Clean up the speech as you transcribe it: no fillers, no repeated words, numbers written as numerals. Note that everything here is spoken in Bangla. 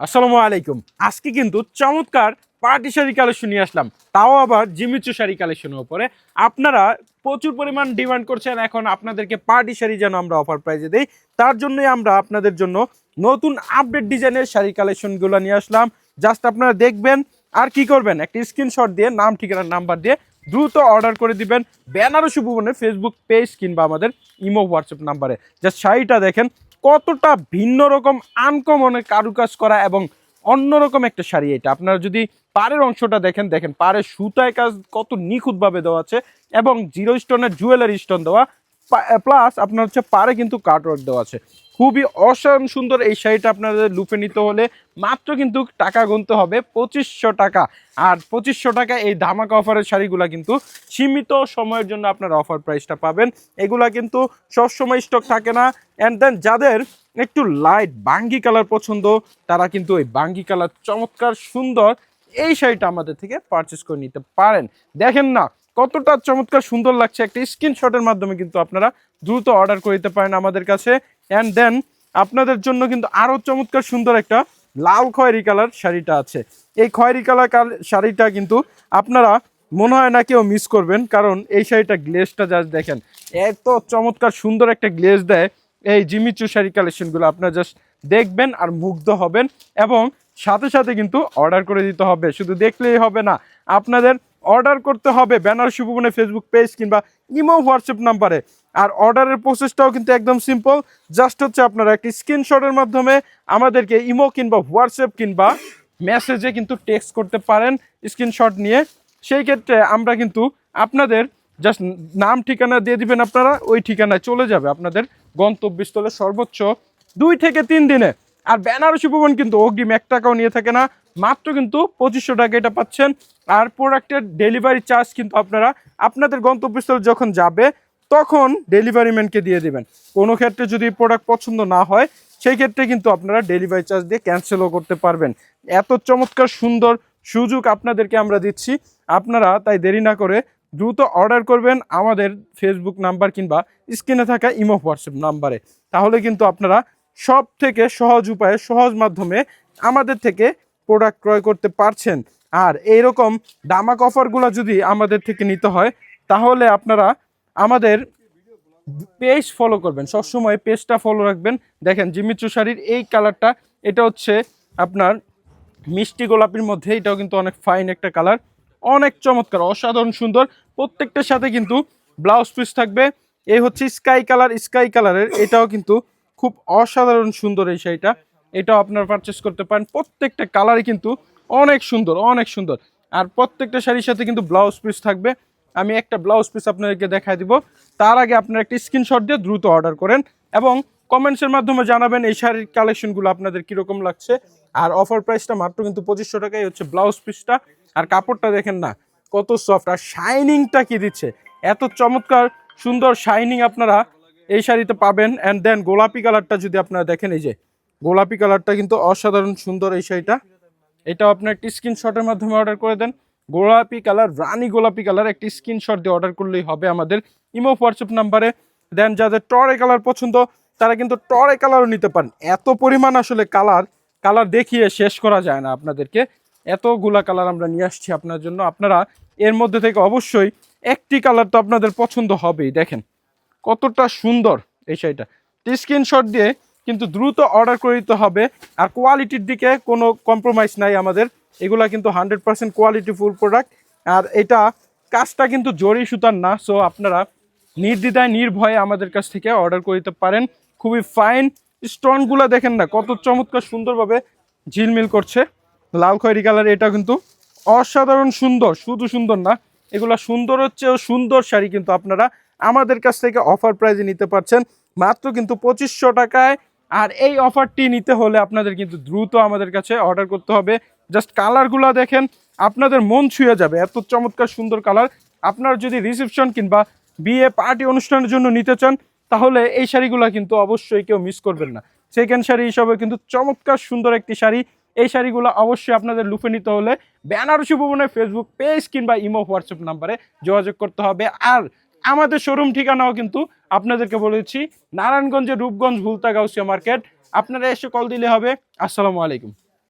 আসসালামু আলাইকুম। আজকে কিন্তু চমৎকার পার্টি শাড়ি কালেকশন নিয়ে আসলাম, তাও আবার জিমিচু শাড়ি কালেকশনের উপরে। আপনারা প্রচুর পরিমাণ ডিমান্ড করছেন এখন আপনাদেরকে পার্টি শাড়ি যেন আমরা অফার প্রাইজে দেই, তার জন্যই আমরা আপনাদের জন্য নতুন আপডেট ডিজাইনের শাড়ি কালেকশনগুলো নিয়ে আসলাম। জাস্ট আপনারা দেখবেন আর কি করবেন, একটা স্ক্রিনশট দিয়ে নাম ঠিকানার নাম্বার দিয়ে দ্রুত অর্ডার করে দিবেন বেনারসি ভুবনের ফেসবুক পেজ কিংবা আমাদের ইমো হোয়াটসঅ্যাপ নাম্বারে। জাস্ট শাড়িটা দেখেন কতটা ভিন্ন রকম আনকমনের কারুকাজ করা এবং অন্যরকম একটা শাড়ি। এটা আপনারা যদি পাড়ের অংশটা দেখেন, পাড়ের সুতায় কাজ কত নিখুঁতভাবে দেওয়া আছে এবং জিরো স্টোনের জুয়েলারি স্টোন দেওয়া, প্লাস আপনার হচ্ছে পাড়ে কিন্তু কাটওয়ার্ক দেওয়া আছে। খুবই অসাধারণ সুন্দর এই শাড়িটা আপনাদের লুপে নিতে হলে মাত্র কিন্তু টাকা গুনতে হবে 2500 টাকা। আর 2500 টাকা এই ধামাকা অফারের শাড়িগুলো কিন্তু সীমিত সময়ের জন্য আপনারা অফার প্রাইসটা পাবেন। এগুলা কিন্তু সবসময় স্টক থাকে না। অ্যান্ড দেন যাদের একটু লাইট বাঙ্গি কালার পছন্দ, তারা কিন্তু ওই বাঙ্গি কালার চমৎকার সুন্দর এই শাড়িটা আমাদের থেকে পারচেস করে নিতে পারেন। দেখেন না কতটা চমৎকার সুন্দর লাগছে, একটা স্ক্রিনশটের মাধ্যমে কিন্তু আপনারা দ্রুত অর্ডার করে দিতে পারেন আমাদের কাছে। অ্যান্ড দেন আপনাদের জন্য কিন্তু আরও চমৎকার সুন্দর একটা লাল খয়েরি কালার শাড়িটা আছে। এই খয়েরি কালার শাড়িটা কিন্তু আপনারা মনে হয় না কেউ মিস করবেন, কারণ এই শাড়িটা গ্লেজটা জাস্ট দেখেন, এত চমৎকার সুন্দর একটা গ্লেজ দেয় এই জিমিচু শাড়ি কালেকশনগুলো। আপনারা জাস্ট দেখবেন আর মুগ্ধ হবেন এবং সাথে সাথে কিন্তু অর্ডার করে দিতে হবে। শুধু দেখলেই হবে না, আপনাদের অর্ডার করতে হবে বেনারসি ভুবনের ফেসবুক পেজ কিংবা ইমো হোয়াটসঅ্যাপ নাম্বারে। আর অর্ডারের প্রসেসটাও কিন্তু একদম সিম্পল। জাস্ট হচ্ছে আপনারা একটি স্ক্রিনশটের মাধ্যমে আমাদেরকে ইমো কিংবা হোয়াটসঅ্যাপ কিংবা মেসেজে কিন্তু টেক্সট করতে পারেন স্ক্রিনশট নিয়ে। সেই ক্ষেত্রে আমরা কিন্তু আপনাদের জাস্ট নাম ঠিকানা দিয়ে দিবেন, আপনারা ওই ঠিকানায় চলে যাবে আপনাদের গন্তব্যস্থলে সর্বোচ্চ 2 থেকে 3 দিনে। আর বেনারসি ভুবন কিন্তু অগ্রিম 1 টাকাও নিয়ে থাকে না, মাত্র কিন্তু 2500 টাকা এটা পাচ্ছেন। আর প্রোডাক্টের ডেলিভারি চার্জ কিন্তু আপনারা আপনাদের গন্তব্যস্থলে যখন যাবে তখন ডেলিভারি ম্যানকে দিয়ে দেবেন। কোনো ক্ষেত্রে যদি প্রোডাক্ট পছন্দ না হয় সেই ক্ষেত্রে কিন্তু আপনারা ডেলিভারি চার্জ দিয়ে ক্যান্সেলও করতে পারবেন। এত চমৎকার সুন্দর সুযোগ আপনাদেরকে আমরা দিচ্ছি, আপনারা তাই দেরি না করে দ্রুত অর্ডার করবেন আমাদের ফেসবুক নাম্বার কিংবা স্ক্রিনে থাকা ইমো হোয়াটসঅ্যাপ নাম্বারে। তাহলে কিন্তু আপনারা সব থেকে সহজ উপায়ে সহজ মাধ্যমে আমাদের থেকে প্রোডাক্ট ক্রয় করতে পারছেন। আর এইরকম দামাক অফারগুলো যদি আমাদের থেকে নিতে হয় তাহলে আপনারা আমাদের পেজ ফলো করবেন, সবসময় পেজটা ফলো রাখবেন। দেখেন জিমিচু শাড়ির এই কালারটা, এটা হচ্ছে আপনার মিষ্টি গোলাপির মধ্যে, এটাও কিন্তু অনেক ফাইন একটা কালার, অনেক চমৎকার অসাধারণ সুন্দর। প্রত্যেকটার সাথে কিন্তু ব্লাউজ পিস থাকবে। এই হচ্ছে স্কাই কালারের, এটাও কিন্তু খুব অসাধারণ সুন্দর এই শাড়িটা, এটাও আপনারা পারচেস করতে পারেন। প্রত্যেকটা কালারই কিন্তু অনেক সুন্দর অনেক সুন্দর। আর প্রত্যেকটা শাড়ির সাথে কিন্তু ব্লাউজ পিস থাকবে। আমি একটা ব্লাউজ পিস আপনাদেরকে দেখাই দিব, তার আগে আপনারা একটা স্ক্রিনশট দিয়ে দ্রুত অর্ডার করেন এবং কমেন্টসের মাধ্যমে জানাবেন এই শাড়ির কালেকশনগুলো আপনাদের কীরকম লাগছে। আর অফার প্রাইসটা মাত্র কিন্তু 2500 টাকাই হচ্ছে ব্লাউজ পিসটা। আর কাপড়টা দেখেন না কত সফট, আর শাইনিংটা কি দিচ্ছে, এত চমৎকার সুন্দর শাইনিং আপনারা এই শাড়িতে পাবেন। অ্যান্ড দেন গোলাপি কালারটা যদি আপনারা দেখেন, এই যে গোলাপি কালারটা কিন্তু অসাধারণ সুন্দর এই শাড়িটা, এটাও আপনার একটি স্ক্রিনশটের মাধ্যমে অর্ডার করে দেন। গোলাপি কালার, রানী গোলাপি কালার, একটি স্ক্রিনশট দিয়ে অর্ডার করলেই হবে আমাদের ইমো হোয়াটসঅ্যাপ নাম্বারে। দেন যাদের টরে কালার পছন্দ তারা কিন্তু টরে কালারও নিতে পারেন। এত পরিমাণ আসলে কালার দেখিয়ে শেষ করা যায় না আপনাদেরকে, এতগুলা কালার আমরা নিয়ে আসছি আপনার জন্য। আপনারা এর মধ্যে থেকে অবশ্যই একটি কালার তো আপনাদের পছন্দ হবেই। দেখেন কতটা সুন্দর এই শাড়িটা, স্ক্রিনশট দিয়ে কিন্তু দ্রুত অর্ডার করে দিতে হবে। আর কোয়ালিটির দিকে কোনো কম্প্রোমাইজ নাই আমাদের, এগুলা কিন্তু 100% কোয়ালিটি ফুল প্রোডাক্ট। আর এটা কাজটা কিন্তু জরি সুতার না, সো আপনারা নির্দ্বিধায় নির্ভয়ে আমাদের কাছ থেকে অর্ডার করে দিতে পারেন। খুবই ফাইন স্টোনগুলো দেখেন না কত চমৎকার সুন্দরভাবে ঝিলমিল করছে, লাল খয়েরি কালার, এটা কিন্তু অসাধারণ সুন্দর। শুধু সুন্দর না, এগুলা সুন্দর হচ্ছে ও সুন্দর শাড়ি কিন্তু আপনারা আমাদের কাছ থেকে অফার প্রাইজে নিতে পারছেন মাত্র কিন্তু 2500 টাকায়। আর এই অফারটি নিতে হলে আপনাদের কিন্তু দ্রুত আমাদের কাছে অর্ডার করতে হবে। জাস্ট কালারগুলো দেখেন, আপনাদের মন ছুঁয়ে যাবে, এত চমৎকার সুন্দর কালার। আপনার যদি রিসেপশন কিংবা বিয়ে পার্টি অনুষ্ঠানের জন্য নিতে চান তাহলে এই শাড়িগুলো কিন্তু অবশ্যই কেউ মিস করবেন না। সেকেন্ড শাড়ি হিসাবে কিন্তু চমৎকার সুন্দর একটি শাড়ি। এই শাড়িগুলো অবশ্যই আপনাদের লুফে নিতে হলে বেনারসি ভুবনের ফেসবুক পেজ কিংবা ইমো হোয়াটসঅ্যাপ নাম্বারে যোগাযোগ করতে হবে। আর আমাদের শোরুম ঠিকানাও কিন্তু আপনাদেরকে বলেছি, নারায়ণগঞ্জের রূপগঞ্জ ভুলতা গাউসিয়া মার্কেট। আপনারা এসে কল দিলে হবে। আসসালামু আলাইকুম।